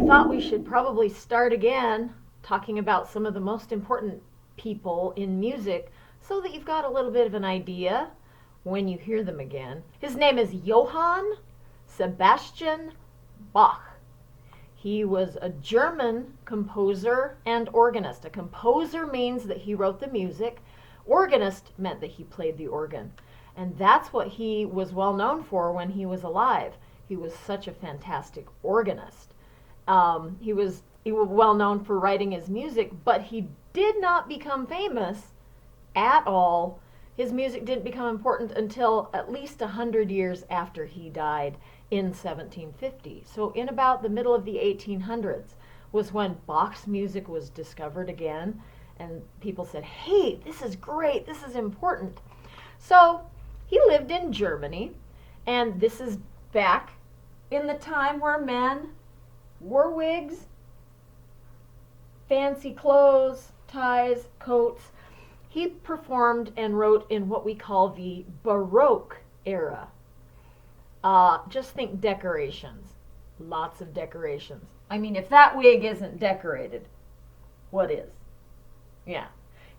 thought we should probably start again talking about some of the most important people in music so that you've got a little bit of an idea when you hear them again. His name is Johann Sebastian Bach. He was a German composer and organist. A composer means that he wrote the music. Organist meant that he played the organ. And that's what he was well known for when he was alive. He was such a fantastic organist. He was well known for writing his music, but he did not become famous at all. His music didn't become important until at least 100 years after he died in 1750. So in about the middle of the 1800s was when Bach's music was discovered again, and people said, hey, this is great, this is important. So he lived in Germany, and this is back in the time where men wore wigs, fancy clothes, ties, coats. He performed and wrote in what we call the Baroque era. Just think decorations. Lots of decorations. I mean, if that wig isn't decorated, what is? Yeah.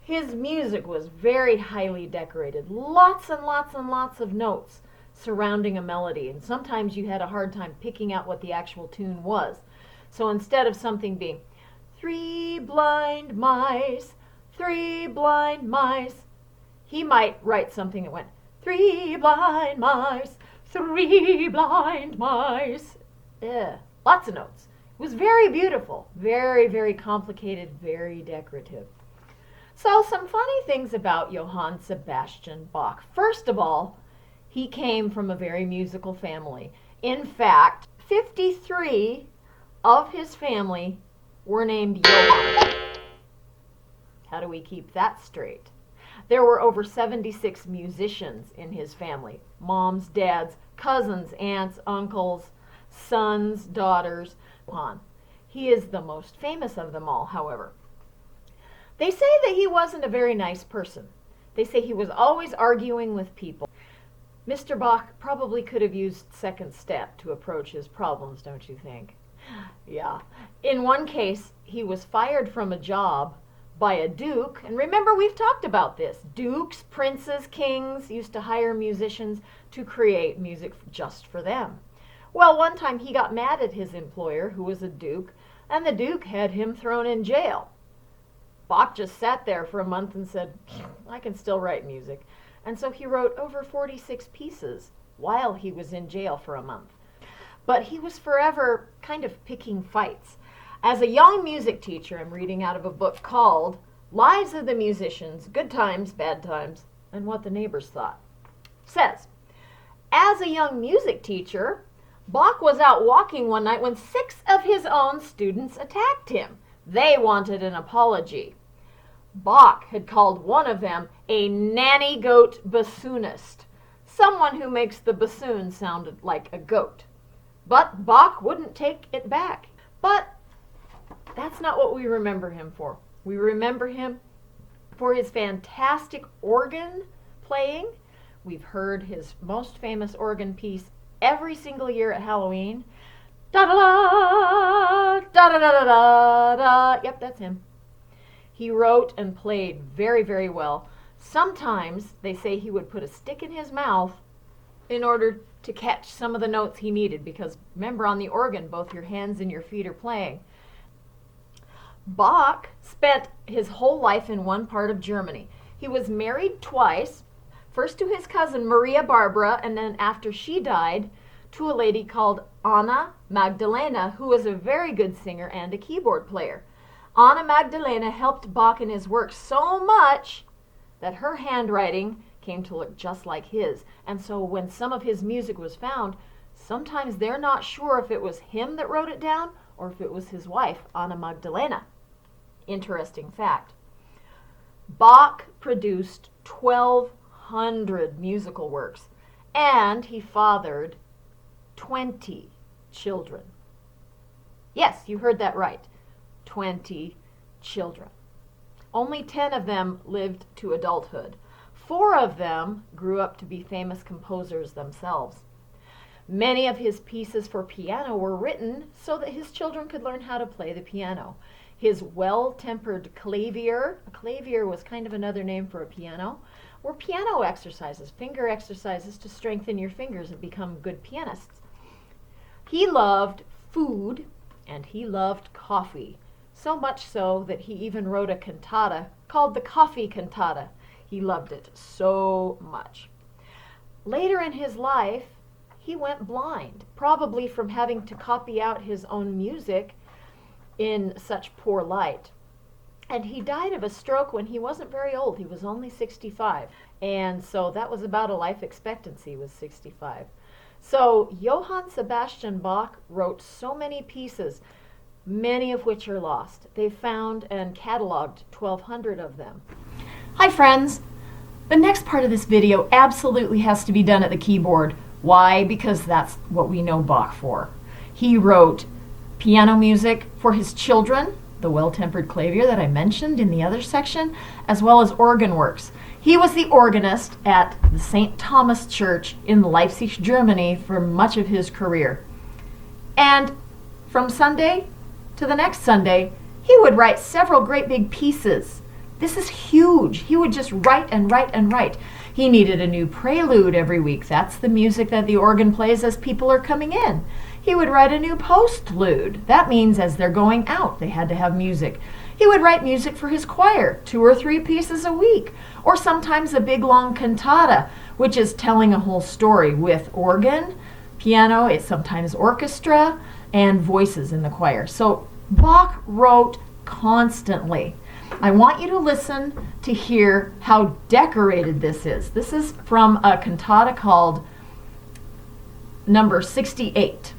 His music was very highly decorated. Lots and lots and lots of notes surrounding a melody. And sometimes you had a hard time picking out what the actual tune was. So instead of something being, 3 blind mice, 3 blind mice, he might write something that went, 3 blind mice, 3 blind mice. Lots of notes. It was very beautiful, very, very complicated, very decorative. So some funny things about Johann Sebastian Bach. First of all, he came from a very musical family. In fact, 53 of his family were named Johann. How do we keep that straight? There were over 76 musicians in his family. Moms, dads, cousins, aunts, uncles, sons, daughters. He is the most famous of them all, however. They say that he wasn't a very nice person. They say he was always arguing with people. Mr. Bach probably could have used second step to approach his problems, don't you think? Yeah. In one case, he was fired from a job by a duke. And remember, we've talked about this. Dukes, princes, kings used to hire musicians to create music just for them. Well, one time he got mad at his employer, who was a duke, and the duke had him thrown in jail. Bach just sat there for a month and said, I can still write music. And so he wrote over 46 pieces while he was in jail for a month. But he was forever kind of picking fights. As a young music teacher, I'm reading out of a book called Lives of the Musicians, Good Times, Bad Times, and What the Neighbors Thought. It says, as a young music teacher, Bach was out walking one night when 6 of his own students attacked him. They wanted an apology. Bach had called one of them a nanny goat bassoonist, someone who makes the bassoon sound like a goat. But Bach wouldn't take it back. But that's not what we remember him for. We remember him for his fantastic organ playing. We've heard his most famous organ piece every single year at Halloween. Da-da-da, da-da-da-da-da-da. Yep, that's him. He wrote and played very, very well. Sometimes they say he would put a stick in his mouth in order to catch some of the notes he needed, because remember, on the organ, both your hands and your feet are playing. Bach spent his whole life in one part of Germany. He was married twice, first to his cousin Maria Barbara, and then after she died, to a lady called Anna Magdalena, who was a very good singer and a keyboard player. Anna Magdalena helped Bach in his work so much that her handwriting came to look just like his. And so when some of his music was found, sometimes they're not sure if it was him that wrote it down or if it was his wife, Anna Magdalena. Interesting fact. Bach produced 1,200 musical works, and he fathered 20 children. Yes, you heard that right. 20 children. Only 10 of them lived to adulthood. 4 of them grew up to be famous composers themselves. Many of his pieces for piano were written so that his children could learn how to play the piano. His well-tempered clavier, a clavier was kind of another name for a piano, were piano exercises, finger exercises to strengthen your fingers and become good pianists. He loved food and he loved coffee, so much so that he even wrote a cantata called the Coffee Cantata. He loved it so much. Later in his life, he went blind, probably from having to copy out his own music in such poor light. And he died of a stroke when he wasn't very old. He was only 65. And so that was about a life expectancy, was 65. So Johann Sebastian Bach wrote so many pieces, many of which are lost. They found and cataloged 1,200 of them. Hi friends! The next part of this video absolutely has to be done at the keyboard. Why? Because that's what we know Bach for. He wrote piano music for his children, the well-tempered clavier that I mentioned in the other section, as well as organ works. He was the organist at the St. Thomas Church in Leipzig, Germany for much of his career. And from Sunday to the next Sunday, he would write several great big pieces. This is huge. He would just write and write and write. He needed a new prelude every week. That's the music that the organ plays as people are coming in. He would write a new postlude. That means as they're going out, they had to have music. He would write music for his choir, 2 or 3 pieces a week, or sometimes a big long cantata, which is telling a whole story with organ, piano, it's sometimes orchestra, and voices in the choir. So Bach wrote constantly. I want you to listen to hear how decorated this is. This is from a cantata called number 68.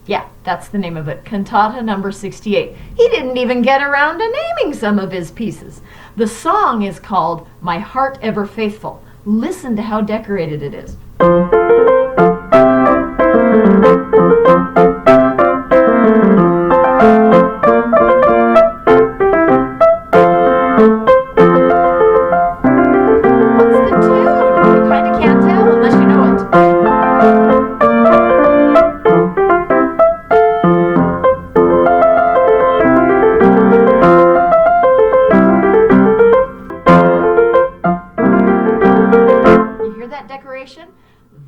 Yeah, that's the name of it, cantata number 68. He didn't even get around to naming some of his pieces. The song is called My Heart Ever Faithful. Listen to how decorated it is.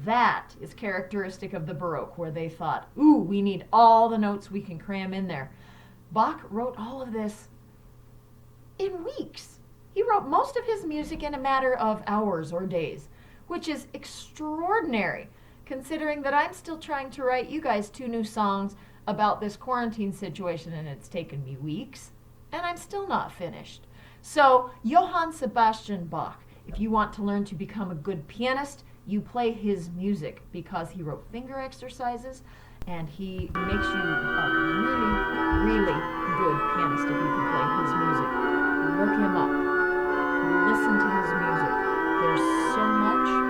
That is characteristic of the Baroque, where they thought, ooh, we need all the notes we can cram in there. Bach wrote all of this in weeks. He wrote most of his music in a matter of hours or days, which is extraordinary, considering that I'm still trying to write you guys 2 new songs about this quarantine situation, and it's taken me weeks, and I'm still not finished. So, Johann Sebastian Bach, if you want to learn to become a good pianist, you play his music, because he wrote finger exercises and he makes you a really, really good pianist if you can play his music. Look him up. Listen to his music. There's so much